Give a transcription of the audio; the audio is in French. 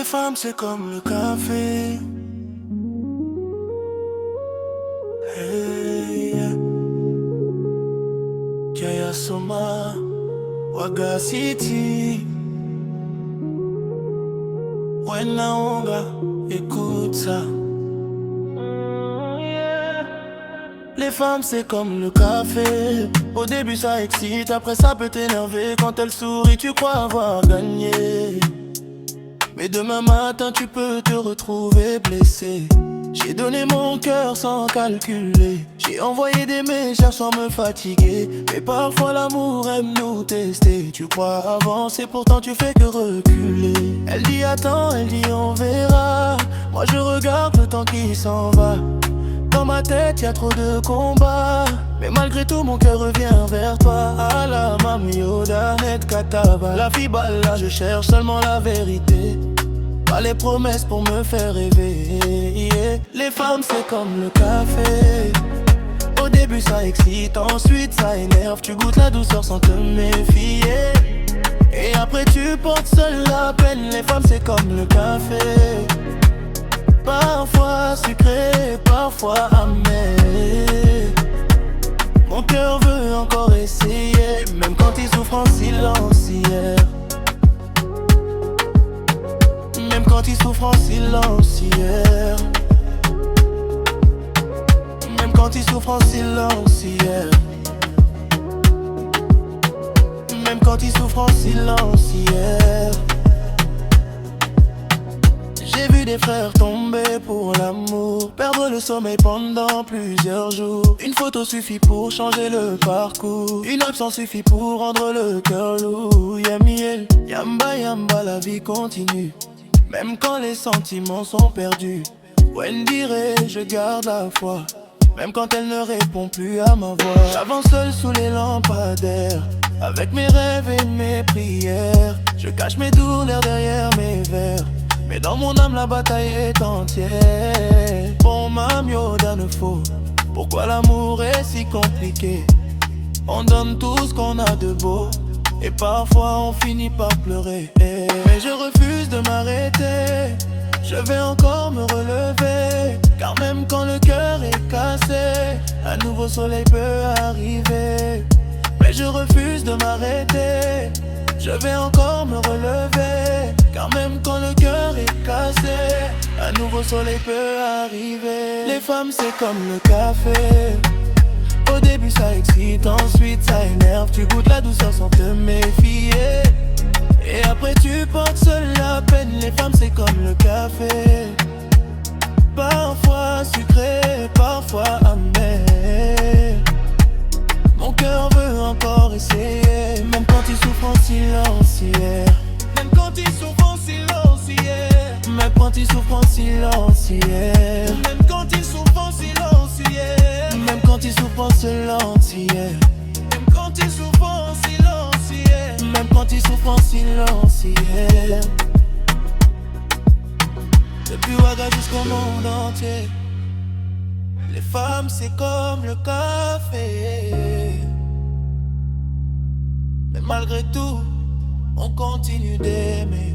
Les femmes c'est comme le café. Hey, yeah. Kaya Soma, Waga City. Wenaonga, écoute ça. Les femmes c'est comme le café. Au début ça excite, après ça peut t'énerver. Quand elle sourit tu crois avoir gagné, mais demain matin tu peux te retrouver blessé. J'ai donné mon cœur sans calculer, j'ai envoyé des messages sans me fatiguer. Mais parfois l'amour aime nous tester. Tu crois avancer pourtant tu fais que reculer. Elle dit attends, elle dit on verra. Moi je regarde le temps qui s'en va. Dans ma tête y'a trop de combats, mais malgré tout mon cœur revient vers toi. À la Mami Yoda, net Kataba. La fille là, je cherche seulement la vérité, pas les promesses pour me faire rêver, yeah. Les femmes c'est comme le café. Au début ça excite, ensuite ça énerve. Tu goûtes la douceur sans te méfier, et après tu portes seul la peine. Les femmes c'est comme le café, parfois sucré, parfois amer. Mon cœur veut encore essayer, même quand il souffre en silencière. Même quand il souffre en silencière. Même quand il souffre en silencière. Même quand il souffre en silencière. J'ai vu des frères tomber pour l'amour, perdre le sommeil pendant plusieurs jours. Une photo suffit pour changer le parcours, une absence suffit pour rendre le cœur lourd. Yamiel, yamba yamba, la vie continue, même quand les sentiments sont perdus. Wendy Ray, je garde la foi, même quand elle ne répond plus à ma voix. J'avance seul sous les lampadaires, avec mes rêves et mes prières. Je cache mes douleurs derrière mes vers, mais dans mon âme la bataille est entière. Bon Mami Yoda ne faut, pourquoi l'amour est si compliqué? On donne tout ce qu'on a de beau, et parfois on finit par pleurer. Mais je refuse de m'arrêter, je vais encore me relever. Car même quand le cœur est cassé, un nouveau soleil peut arriver. Mais je refuse de m'arrêter, je vais encore me relever. Car même quand le cœur est cassé, un nouveau soleil peut arriver. Les femmes c'est comme le café. Au début ça excite, ensuite ça énerve. Tu goûtes la douceur sans te méfier, et après tu portes seul la peine. Les femmes c'est comme le café, parfois sucré, parfois amer. Mon cœur veut encore essayer, même quand il souffre en silencière. Même quand il souffre en silencière. Même quand il souffre en silencière. Même quand il souffre en silencière. Même quand il souffre en silencière. Même quand il souffre en silencière. Même quand il souffre en silencière. Depuis Ouaga jusqu'au monde entier, les femmes c'est comme le café. Mais malgré tout, on continue d'aimer.